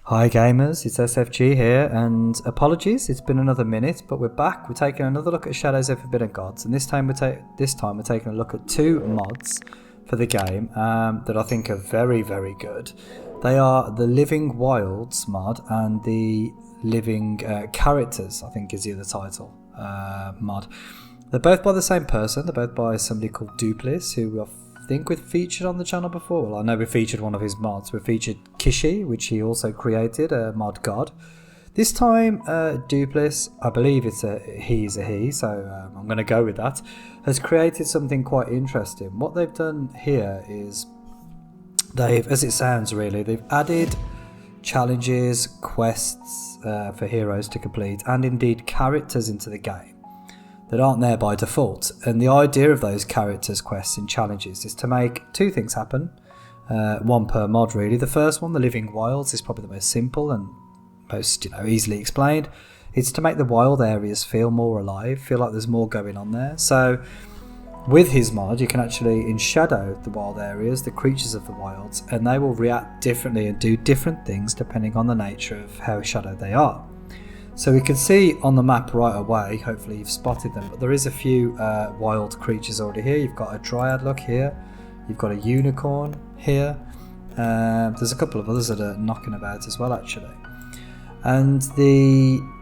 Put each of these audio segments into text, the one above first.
Hi gamers, it's SFG here, and apologies, it's been another minute, but we're back. We're taking another look at Shadows of Forbidden Gods, and this time we're taking a look at two mods for the game that I think are very, very good. They are the Living Wilds mod and the Living Characters, I think is the other title mod. They're both by the same person. They're both by somebody called Duplice, who I think we've featured on the channel before. Well, I know we featured one of his mods. We featured Kishi, which he also created, a mod god. This time, Duplice, I believe it's a he, so I'm going to go with that, has created something quite interesting. What they've done here is as it sounds really, they've added challenges, quests for heroes to complete, and indeed characters into the game that aren't there by default. And the idea of those characters, quests and challenges is to make two things happen, one per mod really. The first one, the Living Wilds, is probably the most simple and most easily explained. It's to make the wild areas feel more alive, feel like there's more going on there. So with his mod you can actually shadow the wild areas, the creatures of the wilds, and they will react differently and do different things depending on the nature of how shadowed they are. So we can see on the map right away, hopefully you've spotted them, but there is a few wild creatures already here. You've got a Dryad look here, you've got a unicorn here, there's a couple of others that are knocking about as well actually. And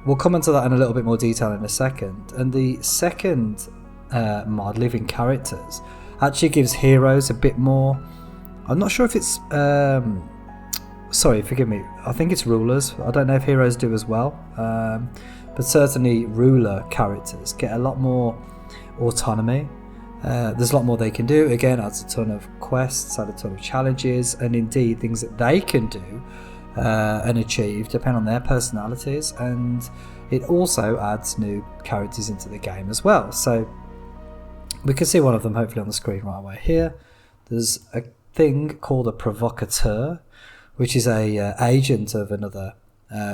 we'll come into that in a little bit more detail in a second. And the second mod, Living Characters, actually gives heroes a bit more, I'm not sure if it's... sorry, forgive me, I think it's rulers. I don't know if heroes do as well, but certainly ruler characters get a lot more autonomy. There's a lot more they can do. Again, adds a ton of quests, adds a ton of challenges, and indeed things that they can do and achieve depend on their personalities. And it also adds new characters into the game as well. So we can see one of them hopefully on the screen right away here. There's a thing called a provocateur, which is a agent of another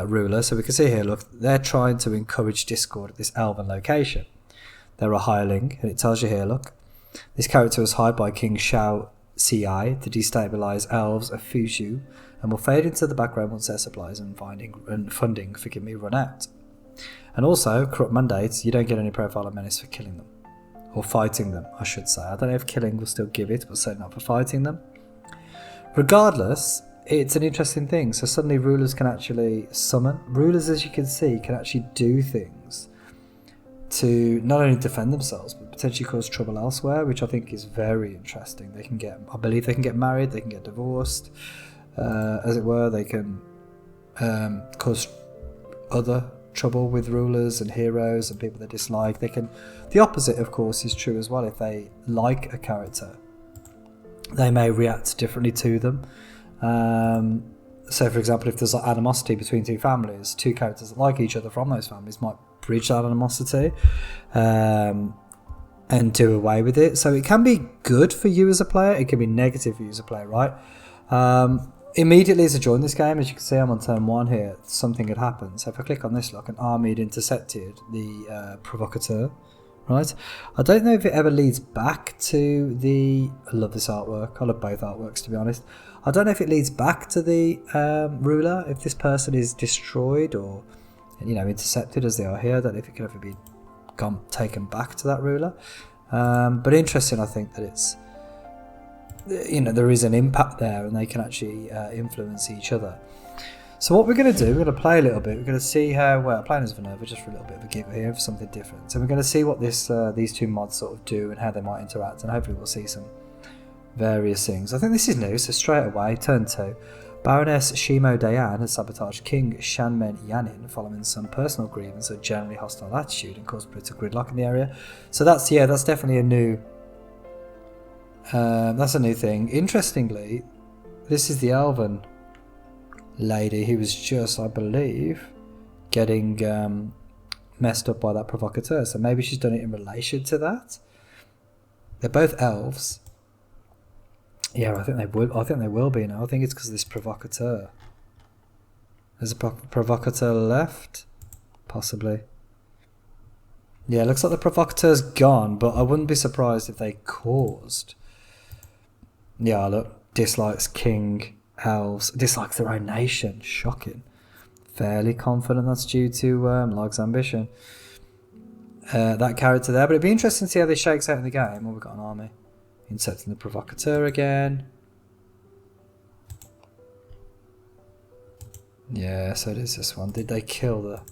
ruler. So we can see here, look, they're trying to encourage discord at this elven location. They're a hireling, and it tells you here, look, this character was hired by King Shao Ci to destabilize elves of Fushu, and will fade into the background once their supplies and funding run out. And also, corrupt mandates, you don't get any profile of menace for killing them, or fighting them, I should say. I don't know if killing will still give it, but certainly not for fighting them. Regardless, it's an interesting thing. So suddenly rulers can actually summon. Rulers, as you can see, can actually do things to not only defend themselves, but potentially cause trouble elsewhere, which I think is very interesting. They can get, I believe they can get married, they can get divorced, as it were. They can cause other trouble with rulers and heroes and people they dislike. They can, the opposite of course is true as well. If they like a character, they may react differently to them. So for example, if there's like animosity between two families, two characters that like each other from those families might bridge that animosity and do away with it. So it can be good for you as a player, it can be negative for you as a player, right? Immediately as I joined this game, as you can see I'm on turn 1 here, something had happened. So if I click on this, look, an army had intercepted the provocateur, right? I don't know if it ever leads back to the... I love this artwork, I love both artworks to be honest. I don't know if it leads back to the ruler, if this person is destroyed or intercepted as they are here. I don't know if it can ever be taken back to that ruler. But interesting, I think that it's, there is an impact there and they can actually influence each other. So what we're going to do, we're going to play a little bit. We're going to see how, well, playing as Vinervite just for a little bit of a giggle here, for something different. So we're going to see what these two mods sort of do and how they might interact, and hopefully we'll see some various things. I think this is new, so straight away, turn 2. Baroness Shimo Dayan has sabotaged King Shanmen Yanin following some personal grievance or generally hostile attitude and caused political gridlock in the area. So that's definitely a new thing. Interestingly, this is the elven lady who was just, I believe, getting messed up by that provocateur. So maybe she's done it in relation to that. They're both elves. Yeah, I think they will be now. I think it's because of this provocateur. There's a provocateur left? Possibly. Yeah, it looks like the provocateur's gone, but I wouldn't be surprised if they caused... Yeah, look, dislikes King elves. Dislikes their own nation. Shocking. Fairly confident that's due to likes ambition. That character there, but it'd be interesting to see how this shakes out in the game. Well, we've got an army. Inserting the provocateur again. Yeah, so it is this one. Did they kill the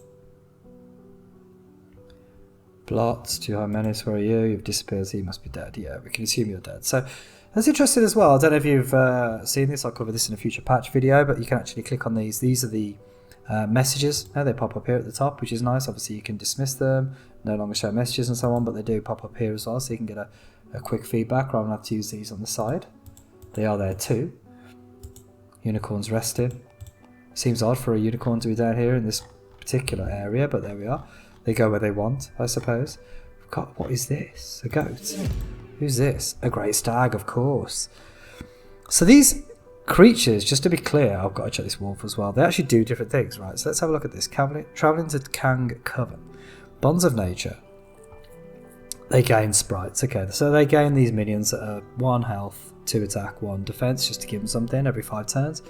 Blots? Too high menace, where are you? You've disappeared, so you must be dead. Yeah, we can assume you're dead. So that's interesting as well. I don't know if you've seen this. I'll cover this in a future patch video, but you can actually click on these. These are the messages. They pop up here at the top, which is nice. Obviously, you can dismiss them, no longer show messages and so on, but they do pop up here as well, so you can get a quick feedback rather than have to use these on the side. They are there too. Unicorns resting. Seems odd for a unicorn to be down here in this particular area, but there we are. They go where they want, I suppose. God, what is this? A goat? Who's this? A great stag, of course. So these creatures, just to be clear, I've got to check this wolf as well. They actually do different things, right? So let's have a look at this. Traveling to Kang Coven. Bonds of Nature. They gain sprites. Okay, so they gain these minions that are 1 health, 2 attack, 1 defense, just to give them something every 5 turns.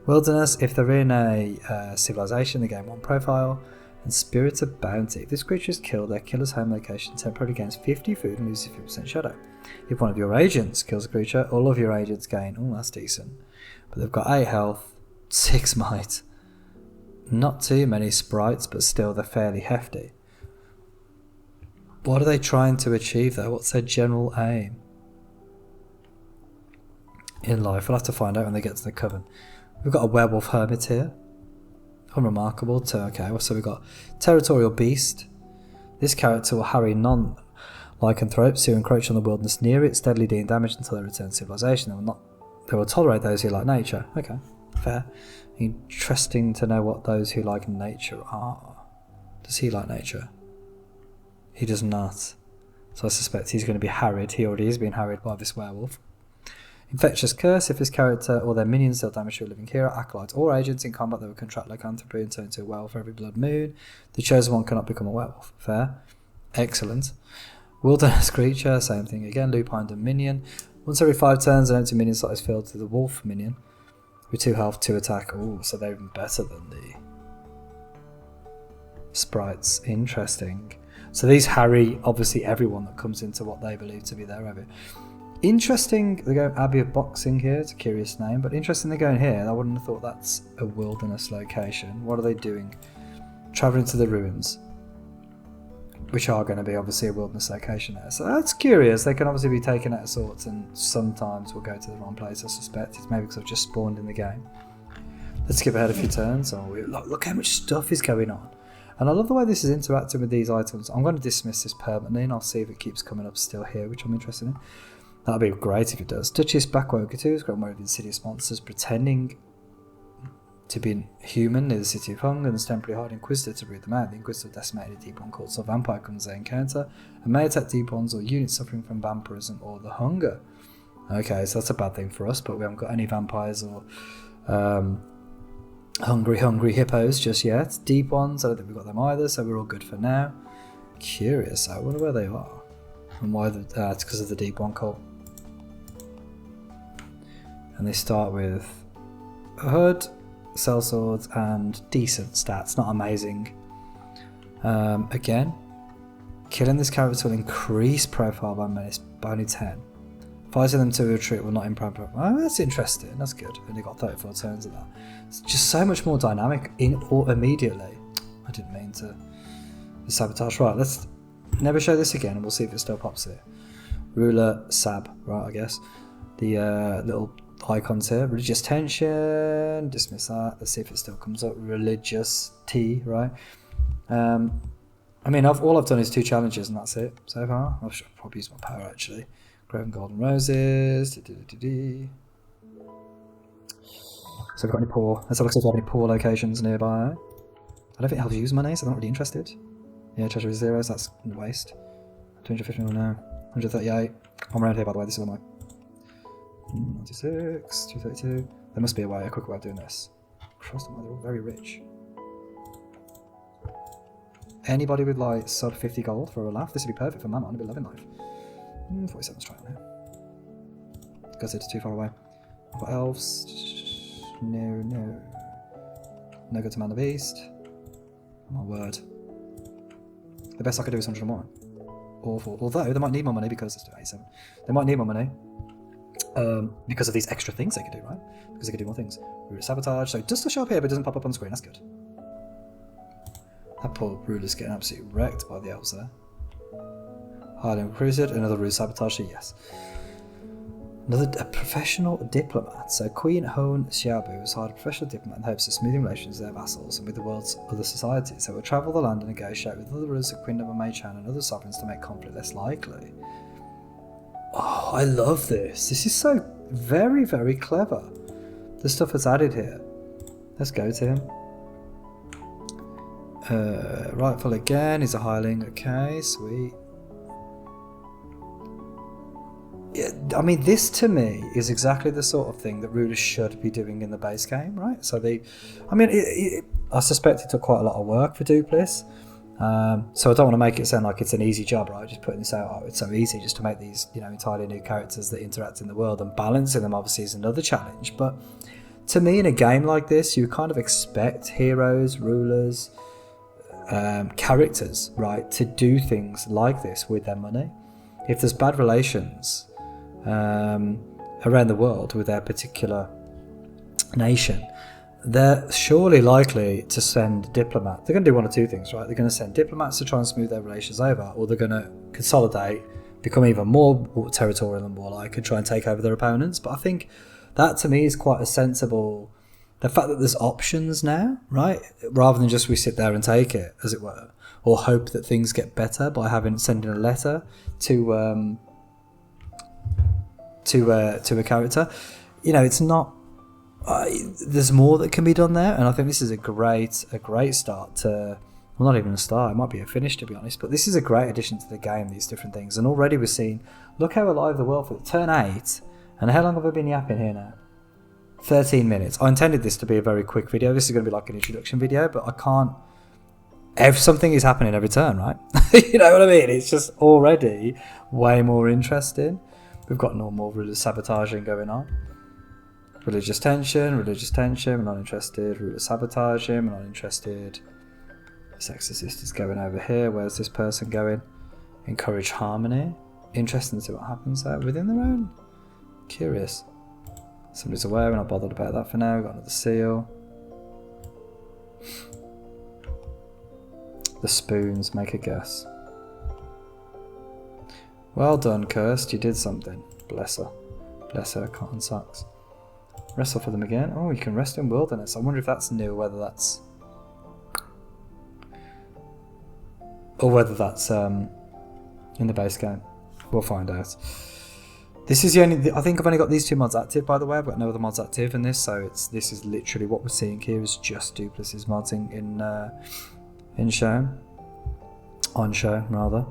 Wilderness, if they're in a civilization, they gain 1 profile. And Spirit of Bounty. If this creature is killed, their killer's home location temporarily gains 50 food and loses 50% shadow. If one of your agents kills a creature, all of your agents gain. Oh, that's decent. But they've got 8 health, 6 might. Not too many sprites, but still they're fairly hefty. What are they trying to achieve though? What's their general aim in life? We'll have to find out when they get to the Coven. We've got a werewolf hermit here. Unremarkable. Okay, so we've got Territorial Beast. This character will harry non-lycanthropes who encroach on the wilderness near it, steadily dealing damage until they return to civilization. They will tolerate those who like nature. Okay, fair. Interesting to know what those who like nature are. Does he like nature? He does not. So I suspect he's going to be harried. He already is being harried by this werewolf. Infectious Curse. If this character or their minions deal damage to a living hero, acolytes, or agents in combat, they will contract lycanthropy and turn into a werewolf every blood moon. The chosen one cannot become a werewolf. Fair. Excellent. Wilderness Creature. Same thing again. Lupine and minion. Once every 5 turns, an empty minion slot is filled to the wolf minion. With 2 health, 2 attack. Ooh, so they're even better than the sprites. Interesting. So these harry, obviously, everyone that comes into what they believe to be their abbey. Interesting, they're going Abbey of Boxing here, it's a curious name, but interesting they're going here. I wouldn't have thought that's a wilderness location. What are they doing? Travelling to the ruins, which are going to be obviously a wilderness location there. So that's curious. They can obviously be taken out of sorts and sometimes will go to the wrong place, I suspect. It's maybe because I've just spawned in the game. Let's skip ahead a few turns. Oh, look how much stuff is going on. And I love the way this is interacting with these items. I'm going to dismiss this permanently and I'll see if it keeps coming up still here, which I'm interested in. That'd be great if it does. Duchess Bakwogatuu has got one of the insidious monsters pretending to be human near the city of Hung and the temporary hard Inquisitor to root them out. The Inquisitor decimated a deep one called so vampire comes they encounter and may attack deep ones or units suffering from vampirism or the hunger. Okay, so that's a bad thing for us, but we haven't got any vampires or hungry hippos just yet. Deep ones, I don't think we've got them either, so we're all good for now. Curious, I wonder where they are and why it's because of the deep one cult. And they start with a hood, sellswords, and decent stats, not amazing. Again, killing this character will increase profile by menace by only 10. Fighting them to retreat will not improve. Oh, that's interesting, that's good. Only got 34 turns of that. It's just so much more dynamic immediately. I didn't mean to sabotage. Right, let's never show this again and we'll see if it still pops here. Ruler Sab, right, I guess. The little icons here. Religious tension, dismiss that. Let's see if it still comes up. Religious T, right? I mean, all I've done is 2 challenges and that's it so far. I should probably use my power actually. Graven Golden Roses. So we've got any poor. Let's have a look if we have any poor locations nearby. I don't think I'll use money, so I'm not really interested. Yeah, treasure is 0, so that's a waste. 250 mil now. 138. I'm around here by the way, this is all my 96, 232. There must be a quicker way of doing this. Christ, they're all very rich. Anybody with like sub 50 gold for a laugh? This would be perfect for Mammon. I'd be loving life. 47's trying here. Because it's too far away. I've got elves. No. No good to man the beast. My word. The best I could do is 101. Awful. Although they might need more money because it's 87. They might need more money because of these extra things they could do, right? Because they could do more things. Ruler sabotage. So it does still show up here, but it doesn't pop up on the screen. That's good. That poor ruler's getting absolutely wrecked by the elves there. Hireling recruited. Another ruler sabotage. So yes. A professional diplomat. So Queen Hone Xiaobu has hired a professional diplomat in hopes of smoothing relations with their vassals and with the world's other societies. So will travel the land and negotiate with other rulers of Queen of Mei Chan and other sovereigns to make conflict less likely. Oh, I love this. This is so very, very clever. The stuff that's added here. Let's go to him. Rightful again. He's a hireling. Okay, sweet. I mean, this to me is exactly the sort of thing that rulers should be doing in the base game, right? So I suspect it took quite a lot of work for Duplis. So I don't want to make it sound like it's an easy job, right? Just putting this out, oh, it's so easy just to make these, entirely new characters that interact in the world, and balancing them obviously is another challenge. But to me, in a game like this, you kind of expect heroes, rulers, characters, right, to do things like this with their money. If there's bad relations around the world with their particular nation, they're surely likely to send diplomats. They're going to do one or two things, right? They're going to send diplomats to try and smooth their relations over, or they're going to consolidate, become even more territorial and warlike, and try and take over their opponents. But I think that to me is quite a sensible, the fact that there's options now, right? Rather than just we sit there and take it, as it were, or hope that things get better by sending a letter to a character. It's not. There's more that can be done there, and I think this is a great start to. Well, not even a start. It might be a finish, to be honest. But this is a great addition to the game. These different things, and already we're seeing. Look how alive the world feels. Turn 8, and how long have I been yapping here now? 13 minutes. I intended this to be a very quick video. This is going to be like an introduction video, but I can't. Something is happening every turn, right? You know what I mean? It's just already way more interesting. We've got normal ruler sabotaging going on. Religious tension, we're not interested. Ruler sabotaging, we're not interested. This exorcist is going over here. Where's this person going? Encourage harmony. Interesting to see what happens there within their own. Curious. Somebody's away, we're not bothered about that for now. We've got another seal. The spoons, make a guess. Well done, Cursed, you did something. Bless her. Bless her, cotton socks. Wrestle for them again. Oh, you can rest in wilderness. I wonder if that's new, whether that's... Or whether that's in the base game. We'll find out. This is the only... I think I've only got these two mods active, by the way. I've got no other mods active in this, so this is literally what we're seeing here is just Duplis' mods in show. On show, rather.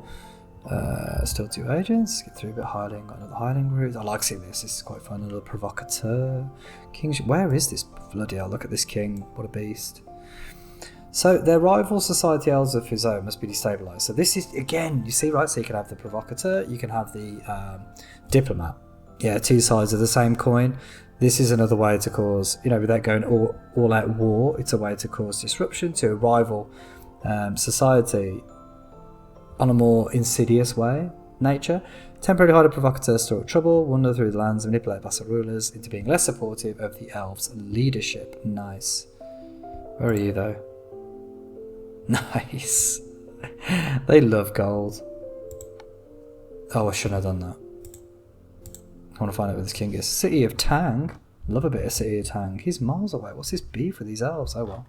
Still 2 agents. Get through a bit. Hireling. Got another hireling route. I like seeing this. This is quite fun. Another provocateur. King. Where is this bloody hell? Look at this king. What a beast. So their rival society elves of his own must be destabilised. So this is, again, you see, right? So you can have the provocateur. You can have the diplomat. Yeah, two sides of the same coin. This is another way to cause, without going all out war, it's a way to cause disruption to a rival society on a more insidious nature. Temporarily hide a provocateur, store up trouble, wander through the lands, manipulate vassal rulers into being less supportive of the elves' leadership. Nice. Where are you, though? Nice. They love gold. Oh, I shouldn't have done that. I want to find out where this king is. City of Tang. Love a bit of City of Tang. He's miles away. What's this beef with these elves? Oh well.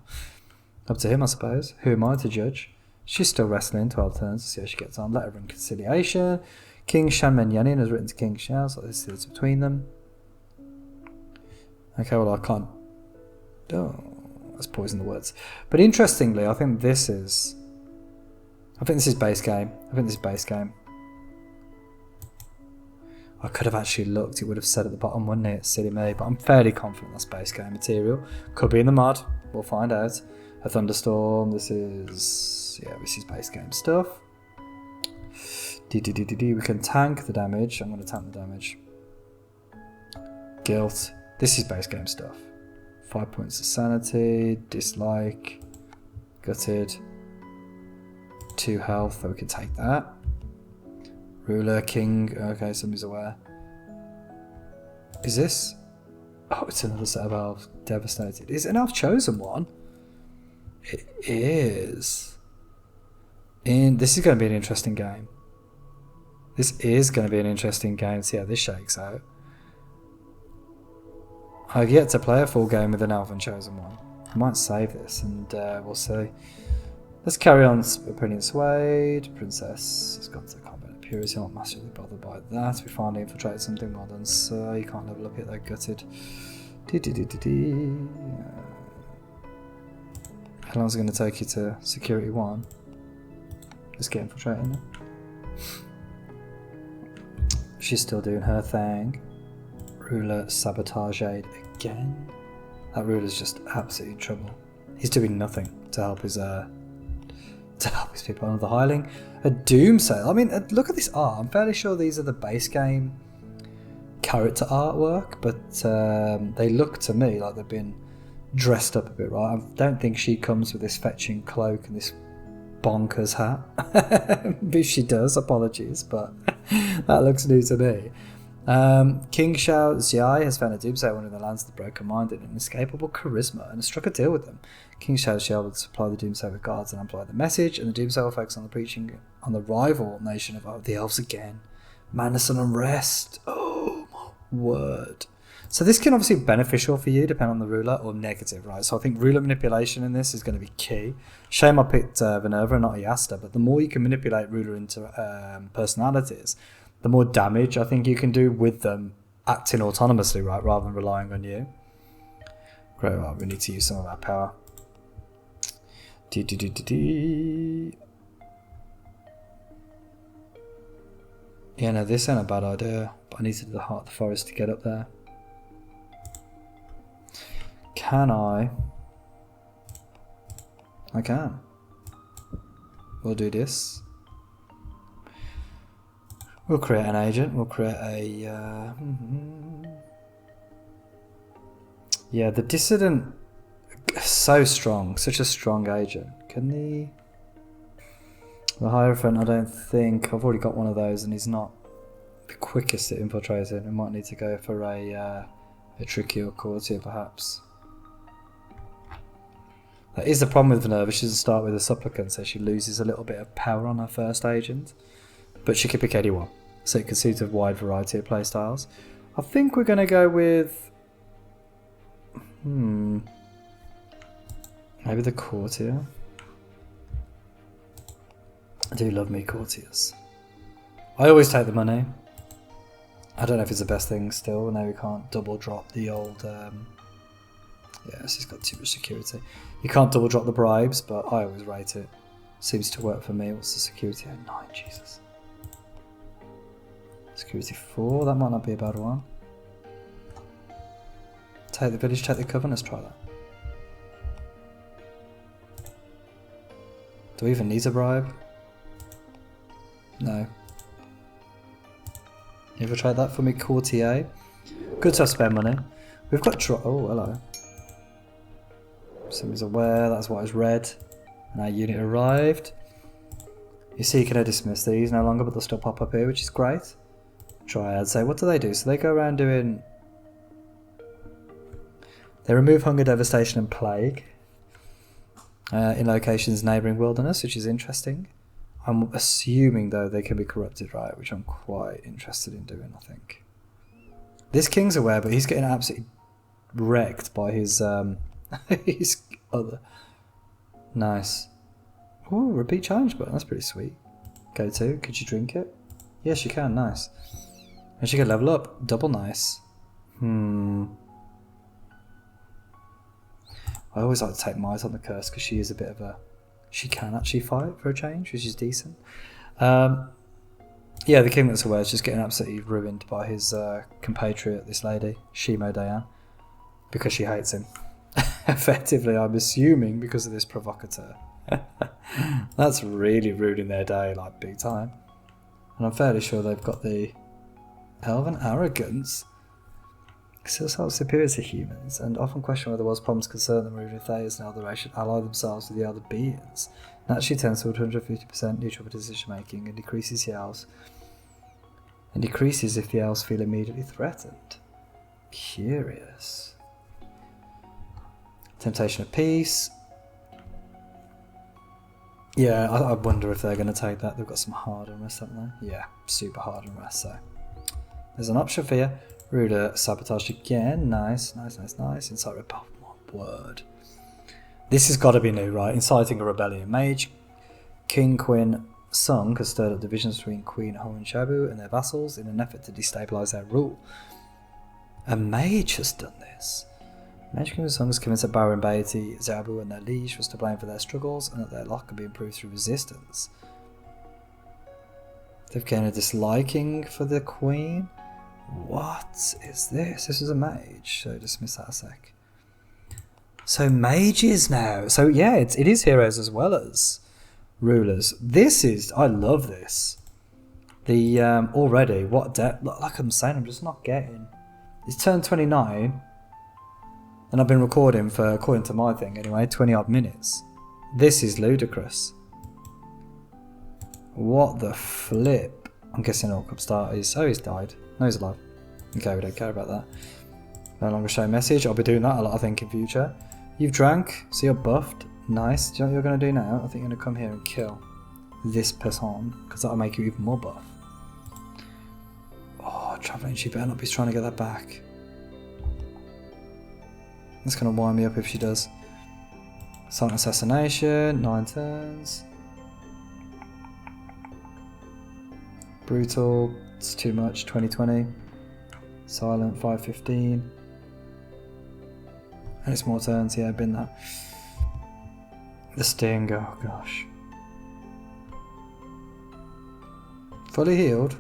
Up to him, I suppose. Who am I to judge? She's still wrestling 12 turns to see how she gets on. Letter of reconciliation. King Shanmen Yanin has written to King Xiao, so this is between them. Okay, well I can't... Oh, let's poison the words. But interestingly, I think this is base game. I could have actually looked, it would have said at the bottom, wouldn't it? Silly me, but I'm fairly confident that's base game material. Could be in the mod, we'll find out. A thunderstorm, this is base game stuff. We can tank the damage, I'm going to tank the damage. Guilt, this is base game stuff. 5 points of sanity, dislike, gutted, 2 health, so we can take that. Ruler, king, okay, somebody's aware. Is this? Oh, it's another set of elves. Devastated. Is it an elf chosen one? It is. This is going to be an interesting game. This is going to be an interesting game. See how this shakes out. I've yet to play a full game with an elven chosen one. I might save this and we'll see. Let's carry on. Opinion swayed. Princess has gone to combat at purity. I'm not massively bothered by that. We finally infiltrated something modern, so you can't level up yet. They're gutted. How long is it going to take you to security 1? Let's get infiltrating them. She's still doing her thing. Ruler sabotaged again. That ruler's just absolutely in trouble. He's doing nothing to help his people. Another Hireling. A Doomsayer. I mean, look at this art. I'm fairly sure these are the base game character artwork, but they look to me like they've been dressed up a bit, right? I don't think she comes with this fetching cloak and this bonkers hat. If she does, apologies, but that looks new to me. King Xiao Xiai has found a Doomsayer one in the lands of the broken-minded and inescapable charisma and has struck a deal with them. King Xiao Xiai will supply the Doomsayer with guards and amplify the message, and the Doomsayer will focus on the preaching on the rival nation of the elves again. Madness and unrest. Oh my word. So this can obviously be beneficial for you depending on the ruler, or negative, right? So I think ruler manipulation in this is going to be key. Shame I picked Vinerva and not Iasta, but the more you can manipulate ruler into personalities, the more damage I think you can do with them acting autonomously, right, rather than relying on you. Great, well, we need to use some of our power. Yeah, no, this ain't a bad idea, but I need to do the heart of the forest to get up there. Can I? I can. We'll do this. We'll create an agent. We'll create a... Yeah, the dissident... So strong. Such a strong agent. Can the Hierophant, I don't think... I've already got one of those and he's not the quickest at infiltrating. We might need to go for a trickier courtier, perhaps. That is the problem with Vinerva. She doesn't start with a supplicant, so she loses a little bit of power on her first agent. But she could pick anyone, so it could suit a wide variety of playstyles. I think we're going to go with... maybe the courtier. I do love me courtiers. I always take the money. I don't know if it's the best thing still. No, we can't double drop the old... Yeah, this has got too much security. You can't double drop the bribes, but I always rate it. Seems to work for me. What's the security? Oh, 9, Jesus. Security 4, that might not be a bad one. Take the village, take the coven, let's try that. Do we even need a bribe? No. You ever tried that for me, courtier? Good to spend money. We've got oh, hello. Somebody's aware, that's what is red. And our unit arrived. You see, you can dismiss these no longer, but they'll still pop up here, which is great. Dryads say, what do they do? So they go around doing... They remove hunger, devastation and plague in locations neighbouring wilderness, which is interesting. I'm assuming, though, they can be corrupted, right? Which I'm quite interested in doing, I think. This king's aware, but he's getting absolutely wrecked by his his other... Nice. Ooh, repeat challenge button. That's pretty sweet. Go to. Could you drink it? Yes, you can. Nice. And she can level up. Double nice. I always like to take Might on the curse because she is a bit of a... She can actually fight for a change, which is decent. Yeah, the king that's aware is just getting absolutely ruined by his compatriot, this lady, Shimo Dayan, because she hates him. Effectively, I'm assuming because of this provocateur. That's really ruining their day, like big time. And I'm fairly sure they've got the elven arrogance. still felt superior to humans, and often question whether world's problems concern them, or even if they as an elder race should ally themselves with the elder beings. Naturally tends toward 150% neutral for decision making, and decreases if the elves feel immediately threatened. Curious. Temptation of peace. Yeah, I wonder if they're going to take that. They've got some hard unrest, haven't they? Yeah, super hard unrest, so. There's an option for you. Ruler sabotaged again. Nice. Incite rebellion. Word. This has got to be new, right? Inciting a rebellion. Mage King Quinn Sung has stirred up divisions between Queen Ho and Shabu and their vassals in an effort to destabilise their rule. A mage has done this. Mage King Sung has convinced that Baron Beatty, Zabu and their liege was to blame for their struggles, and that their lot could be improved through resistance. They've gained a disliking for the Queen. What is this? This is a mage, so dismiss that a sec. So mages now. So yeah, it is heroes as well as rulers. This is, I love this. The already, what depth, like I'm saying, I'm just not getting. It's turned 29, and I've been recording for, according to my thing anyway, 20 odd minutes. This is ludicrous. What the flip? I'm guessing Orcup Star is, oh, he's died. No, he's alive. Okay, we don't care about that. No longer show message. I'll be doing that a lot, I think, in future. You've drank, so you're buffed. Nice. Do you know what you're going to do now? I think you're going to come here and kill this person, because that'll make you even more buff. Oh, travelling, she better not be trying to get that back. That's going to wind me up if she does. Silent assassination, 9 turns. Brutal, it's too much, 2020. Silent, 515. And it's more turns, yeah, been that. The sting, oh gosh. Fully healed.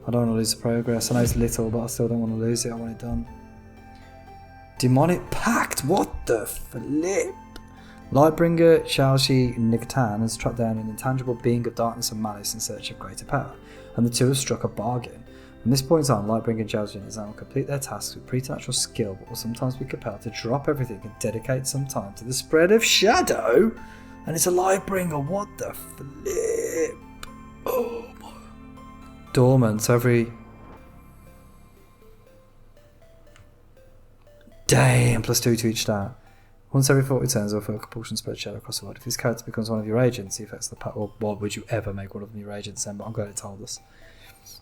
I don't want to lose the progress. I know it's little, but I still don't want to lose it. I want it done. Demonic Pact, what the flip? Lightbringer Xiaoxi Nigatan has tracked down an intangible being of darkness and malice in search of greater power, and the two have struck a bargain. From this point on, Lightbringer and Xiaoxi will complete their tasks with preternatural skill, but will sometimes be compelled to drop everything and dedicate some time to the spread of shadow. And it's a Lightbringer, what the flip? Oh my. Dormant, so every... Damn, +2 to each stat. Once every 40 turns, or for a compulsion spread shadow across the world. If this character becomes one of your agents, he affects the pact. Or why would you ever make one of them your agents then? But I'm glad it told us.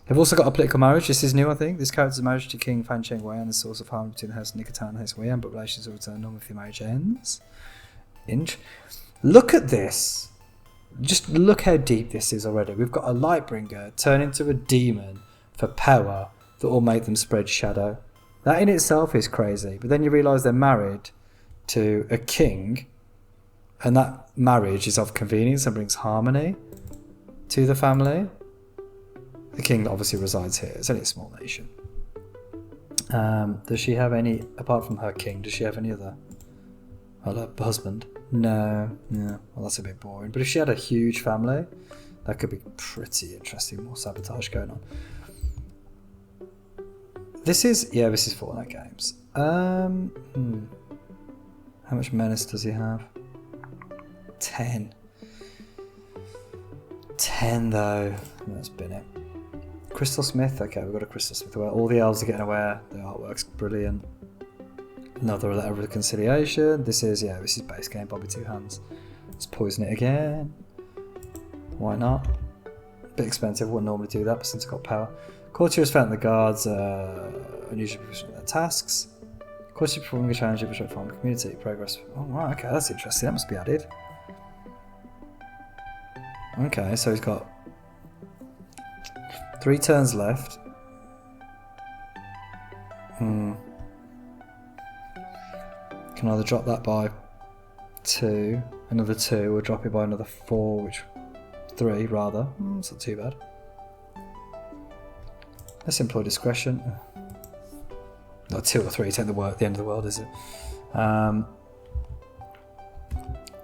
They've also got a political marriage. This is new, I think. This character's marriage to King Fan Cheng Wei and the source of harmony between the House of Nikatan and House Wei, but relations will return normal if the marriage ends. Look at this. Just look how deep this is already. We've got a Lightbringer turn into a demon for power that will make them spread shadow. That in itself is crazy. But then you realise they're married to a king, and that marriage is of convenience and brings harmony to the family. The king obviously resides here. It's only a small nation. Does she have any, apart from her king, does she have any other husband? No. Well, that's a bit boring. But if she had a huge family, that could be pretty interesting. More sabotage going on. This is Fortnite games. How much menace does he have? 10. 10 though. That's been it. Crystal Smith. Okay, we've got a Crystal Smith aware. All the elves are getting aware. The artwork's brilliant. Another letter of reconciliation. This is base game. Bobby Two Hands. Let's poison it again. Why not? Bit expensive. Wouldn't normally do that, but since I've got power. Courtier has found the guards unusually proficient in their tasks. Courtier performing a challenge of a farm community. Progress. Oh, right, okay, that's interesting. That must be added. Okay, so he's got 3 turns left. Can either drop that by 2, another 2, or drop it by another 4, 3 rather. It's not too bad. Let's employ discretion. Not 2 or 3, take the end of the world, is it?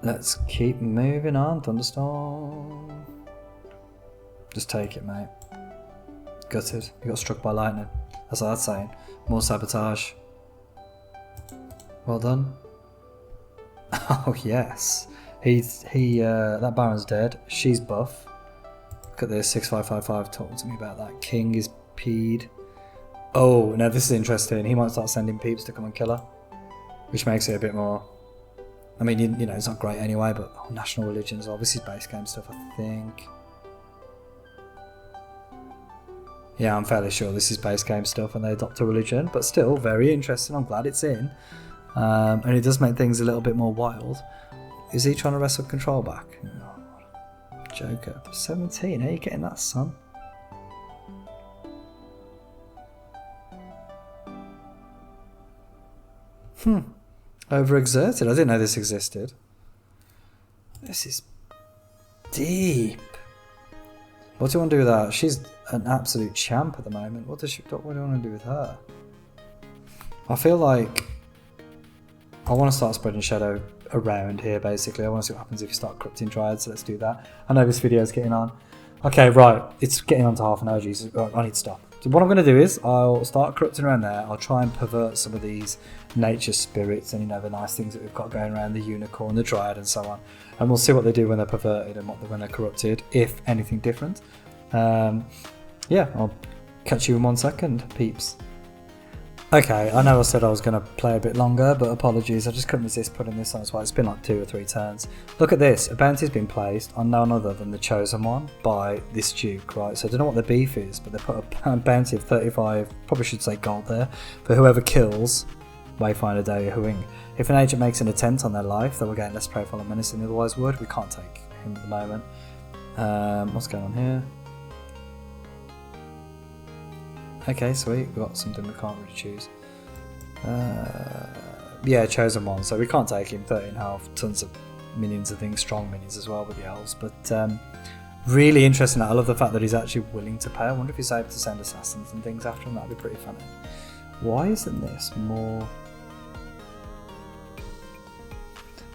Let's keep moving on. Thunderstorm. Just take it, mate. Gutted. He got struck by lightning. That's what that's saying. More sabotage. Well done. Oh yes. That Baron's dead. She's buff. Look at this, 6555 talking to me about that. King is peed. Oh, now this is interesting. He might start sending peeps to come and kill her. Which makes it a bit more... I mean, you know, it's not great anyway, but national religion as well. This is base game stuff, I think. Yeah, I'm fairly sure this is base game stuff and they adopt a religion, but still, very interesting. I'm glad it's in. And it does make things a little bit more wild. Is he trying to wrestle control back? Oh, Joker. 17, how are you getting that, son? Overexerted. I didn't know this existed. This is deep. What do you want to do with that? She's an absolute champ at the moment. What do you want to do with her? I feel like I want to start spreading shadow around here, basically. I want to see what happens if you start corrupting Dryads, so let's do that. I know this video is getting on. Okay, right. It's getting on to half an hour, Jesus. I need to stop. So what I'm going to do is I'll start corrupting around there. I'll try and pervert some of these nature spirits and, you know, the nice things that we've got going around, the unicorn, the dryad and so on. And we'll see what they do when they're perverted and when they're corrupted, if anything different. Yeah, I'll catch you in 1 second, peeps. Okay, I know I said I was going to play a bit longer, but apologies, I just couldn't resist putting this on as well. It's been like 2 or 3 turns. Look at this, a bounty's been placed on none other than the chosen one by this duke, right? So I don't know what the beef is, but they put a bounty of 35, probably should say gold there, for whoever kills Wayfinder Dayahuing. If an agent makes an attempt on their life, they will gain less profile and menace than they otherwise would. We can't take him at the moment. What's going on here? Okay, sweet. We've got something we can't really choose. Yeah, chosen one. So we can't take him. 13 health, tons of minions, I think, strong minions as well with the elves. But really interesting. I love the fact that he's actually willing to pay. I wonder if he's able to send assassins and things after him. That'd be pretty funny. Why isn't this more...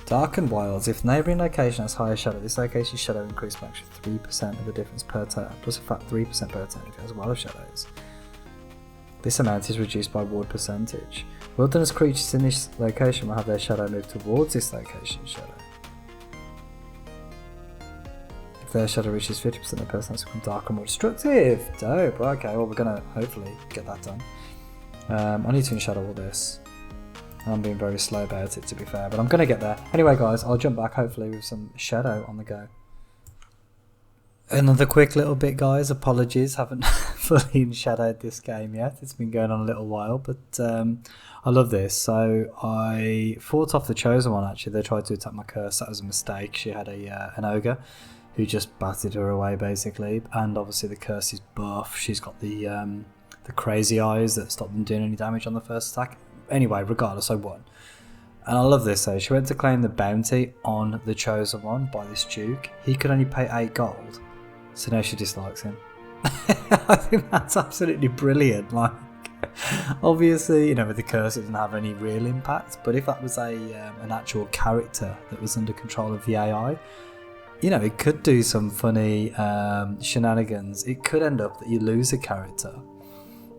Darkened Wilds. If neighbouring location has higher shadow, this location's shadow increased by actually 3% of the difference per turn, plus a flat 3% per turn if it has wild shadows. This amount is reduced by ward percentage. Wilderness creatures in this location will have their shadow move towards this location's shadow. If their shadow reaches 50% of the person, that's become darker and more destructive. Dope. Okay, well, we're gonna hopefully get that done. I need to unshadow all this. I'm being very slow about it, to be fair, but I'm gonna get there. Anyway, guys, I'll jump back hopefully with some shadow on the go. Another quick little bit, guys. Apologies, haven't fully shadowed this game yet. It's been going on a little while, but I love this. So I fought off the chosen one. Actually, they tried to attack my curse. That was a mistake. She had an ogre who just batted her away, basically. And obviously, the curse is buff. She's got the crazy eyes that stop them doing any damage on the first attack. Anyway, regardless, I won. And I love this though. She went to claim the bounty on the chosen one by this duke. He could only pay 8 gold. So now she dislikes him. I think that's absolutely brilliant. Like, obviously, you know, with the curse it doesn't have any real impact, but if that was an actual character that was under control of the AI, you know, it could do some funny shenanigans. It could end up that you lose a character,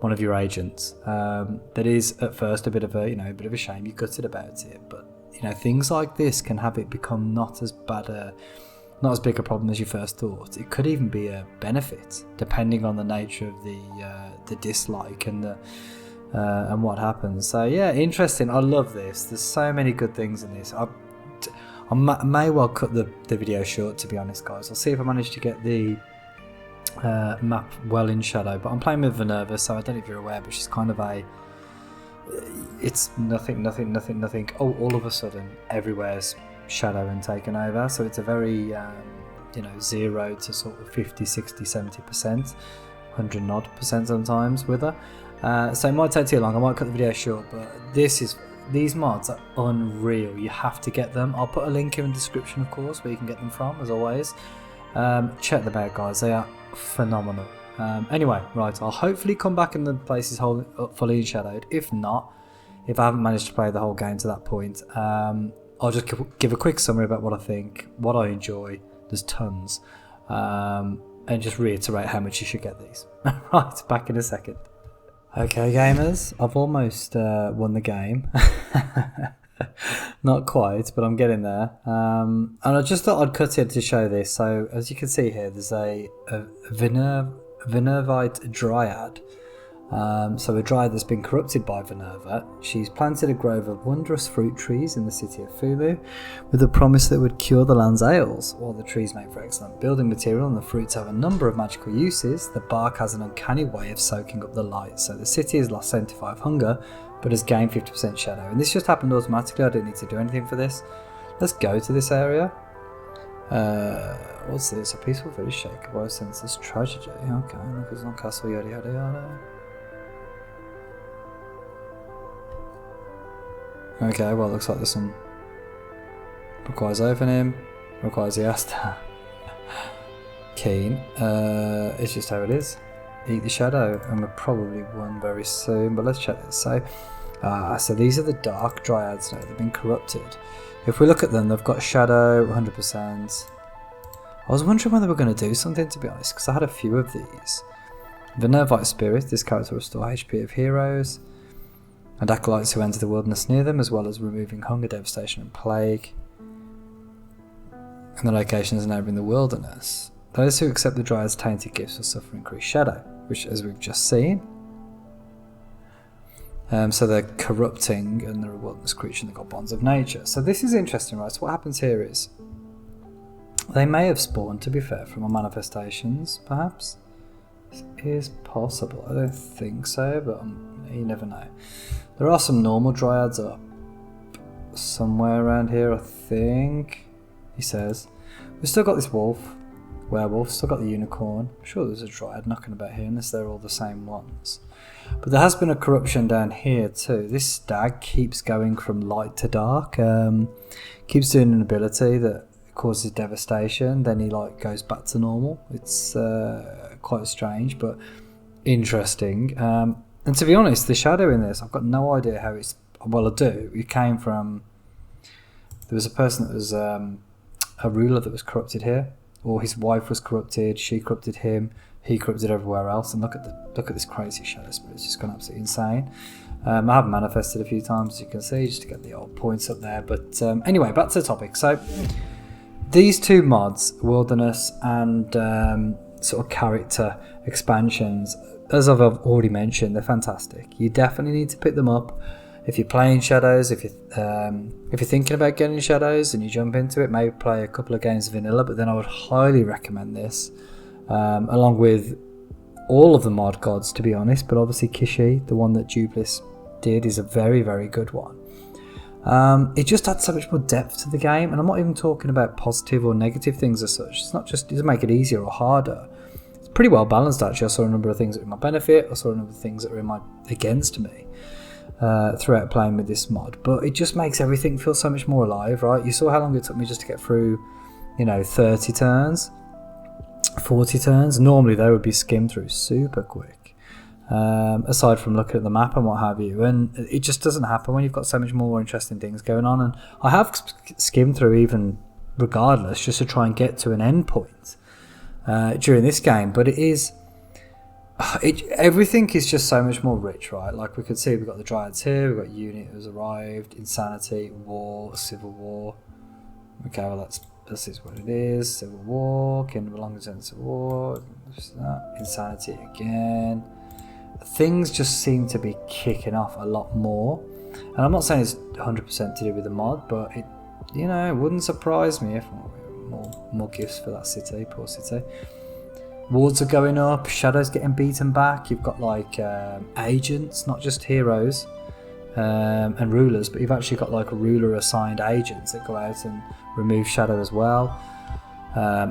one of your agents, that is at first a bit of a shame. You're gutted about it, but you know, things like this can have it become not as big a problem as you first thought. It could even be a benefit, depending on the nature of the dislike and what happens. So yeah, interesting. I love this. There's so many good things in this. I may well cut the video short, to be honest, guys. I'll see if I manage to get the map well in shadow. But I'm playing with Vinervite, so I don't know if you're aware, but she's kind of it's nothing. Oh, all of a sudden, everywhere's shadow and taken over, so it's a very 0 to sort of 50, 60, 70%, 100 odd percent sometimes with her. So it might take too long. I might cut the video short, but these mods are unreal. You have to get them. I'll put a link in the description, of course, where you can get them from, as always. Check them out, guys. They are phenomenal. Anyway, right, I'll hopefully come back and the place is fully shadowed. If not, if I haven't managed to play the whole game to that point, I'll just give a quick summary about what I think, what I enjoy. There's tons. and just reiterate how much you should get these. Right, back in a second. Okay, gamers, I've almost won the game. Not quite, but I'm getting there. And I just thought I'd cut in to show this. So, as you can see here, there's a Vinervite Dryad. So a dryad that's been corrupted by Vinerva. She's planted a grove of wondrous fruit trees in the city of Fulu with the promise that it would cure the land's ails. While the trees make for excellent building material and the fruits have a number of magical uses, the bark has an uncanny way of soaking up the light. So the city has lost 75 hunger but has gained 50% shadow. And this just happened automatically, I didn't need to do anything for this. Let's go to this area. What's this? A peaceful village shaken by a senseless tragedy. Okay, look, there's no castle, yada yada yada. Okay, well, it looks like there's some. Requires opening, requires the Asta. Keen. It's just how it is. Eat the shadow, and we're probably one very soon, but let's check this. So these are the dark dryads now, they've been corrupted. If we look at them, they've got shadow, 100%. I was wondering whether we're going to do something, to be honest, because I had a few of these. Vinervite Spirit, this character will restore HP of heroes and acolytes who enter the wilderness near them, as well as removing hunger, devastation and plague. And the location is neighbouring the wilderness. Those who accept the Dryad's tainted gifts will suffer increased shadow, which, as we've just seen. So they're corrupting, and they're a wilderness creature and they've got bonds of nature. So this is interesting, right? So what happens here is, they may have spawned, to be fair, from our manifestations, perhaps. This is possible. I don't think so, but you never know. There are some normal dryads up somewhere around here, I think. He says. We've still got this werewolf, still got the unicorn. I'm sure there's a dryad knocking about here, unless they're all the same ones. But there has been a corruption down here too. This stag keeps going from light to dark. Keeps doing an ability that causes devastation, then he goes back to normal. It's quite strange, but interesting. And to be honest, the shadow in this, I've got no idea how it's. Well, I do. It came from. There was a person that was a ruler that was corrupted here, or his wife was corrupted. She corrupted him. He corrupted everywhere else. And look at this crazy shadow spirit. It's just gone absolutely insane. I have manifested a few times, as you can see, just to get the old points up there. But anyway, back to the topic. So these two mods, wilderness and sort of character expansions, as I've already mentioned, they're fantastic. You definitely need to pick them up if you're playing Shadows. If you're thinking about getting Shadows and you jump into it, maybe play a couple of games of vanilla. But then I would highly recommend this, along with all of the mod gods, to be honest. But obviously Kishi, the one that Duplis did, is a very, very good one. It just adds so much more depth to the game, and I'm not even talking about positive or negative things as such. It's not just, it doesn't make it easier or harder. It's pretty well balanced, actually. I saw a number of things that were in my benefit, I saw a number of things that were against me throughout playing with this mod, but it just makes everything feel so much more alive, right? You saw how long it took me just to get through, 30 turns, 40 turns. Normally they would be skimmed through super quick. Aside from looking at the map and what have you, and it just doesn't happen when you've got so much more interesting things going on. And I have skimmed through even regardless, just to try and get to an end point during this game, but everything is just so much more rich, right? Like we could see, we've got the Dryads here, we've got Unit who's arrived, Insanity, War, Civil War. Okay, well this is what it is. Civil War, Kingdom belongs to Civil War, Insanity again. Things just seem to be kicking off a lot more, and I'm not saying it's 100% to do with the mod, but it wouldn't surprise me if more gifts for that city, poor city. Wards are going up, Shadows getting beaten back. You've got agents, not just heroes and rulers, but you've actually got ruler assigned agents that go out and remove Shadow as well.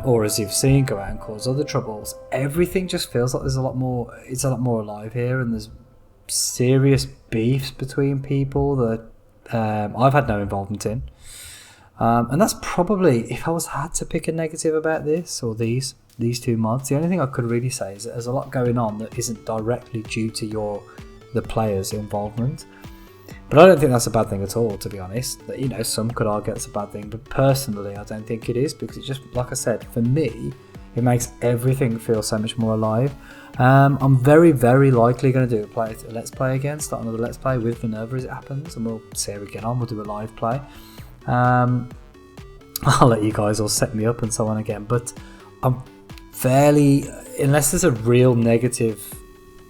Or as you've seen, go out and cause other troubles. Everything just feels like there's a lot more. It's a lot more alive here, and there's serious beefs between people that I've had no involvement in. And that's probably, if I had to pick a negative about this or these two mods, the only thing I could really say is that there's a lot going on that isn't directly due to the player's involvement. But I don't think that's a bad thing at all, to be honest. Some could argue it's a bad thing, but personally I don't think it is, because it just, like I said, for me, It makes everything feel so much more alive. I'm very, very likely going to do a let's play again, start another let's play with Vinervite as it happens, and we'll see how we get on. We'll do a live play. I'll let you guys all set me up and so on again, but I'm fairly, unless there's a real negative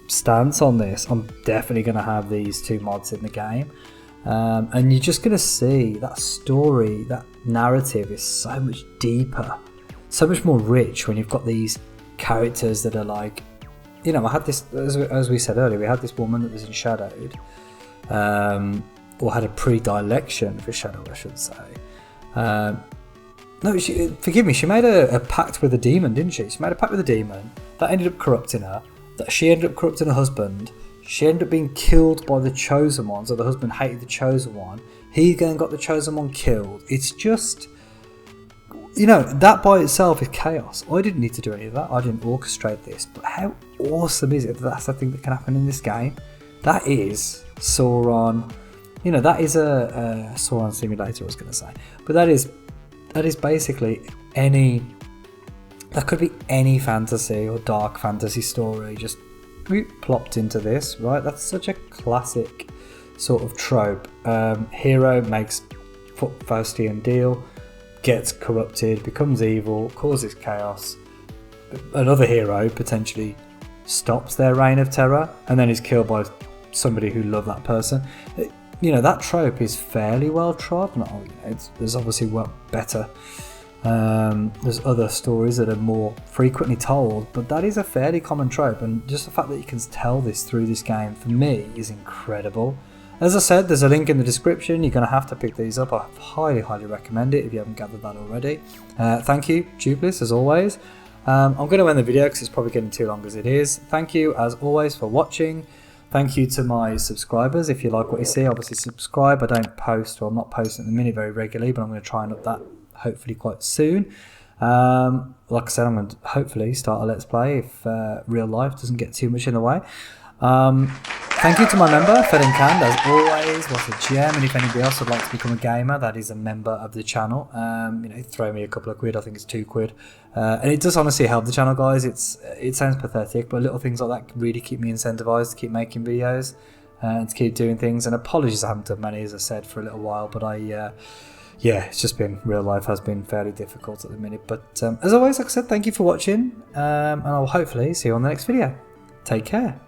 stance on this, I'm definitely going to have these 2 mods in the game. And you're just going to see that story, that narrative is so much deeper, so much more rich when you've got these characters that are like, you know, I had this, as we said earlier, we had this woman that was in Shadowed, or had a predilection for Shadow, I should say. No, forgive me, she made a pact with a demon, didn't she? She made a pact with a demon that ended up corrupting her, that she ended up corrupting her husband. She ended up being killed by the Chosen One, so the husband hated the Chosen One. He again got the Chosen One killed. It's just, you know, that by itself is chaos. I didn't need to do any of that. I didn't orchestrate this. But how awesome is it that that's the thing that can happen in this game? That is Sauron. You know, that is a Sauron simulator, I was going to say. But that is basically any, that could be any fantasy or dark fantasy story just plopped into this, right? That's such a classic sort of trope. Hero makes Faustian deal, gets corrupted, becomes evil, causes chaos. Another hero potentially stops their reign of terror and then is killed by somebody who loved that person. You know, that trope is fairly well trod. There's obviously better. There's other stories that are more frequently told, but that is a fairly common trope, and just the fact that you can tell this through this game, for me, is incredible. As I said, there's a link in the description. You're going to have to pick these up. I highly, highly recommend it if you haven't gathered that already. Thank you, Duplis, as always. I'm going to end the video because it's probably getting too long as it is. Thank you, as always, for watching. Thank you to my subscribers. If you like what you see, obviously subscribe. I don't post, or I'm not posting at the minute very regularly, but I'm going to try and up that hopefully quite soon. Like I said, I'm going to hopefully start a let's play if real life doesn't get too much in the way. Thank you to my member, Hirelings, as always. What a gem. And if anybody else would like to become a gamer that is a member of the channel, you know, throw me a couple of quid. I think it's £2. And it does honestly help the channel, guys. It sounds pathetic, but little things like that really keep me incentivized to keep making videos and to keep doing things. And apologies I haven't done many, as I said, for a little while, but yeah, it's just been, real life has been fairly difficult at the minute. But as always, like I said, thank you for watching, and I'll hopefully see you on the next video. Take care.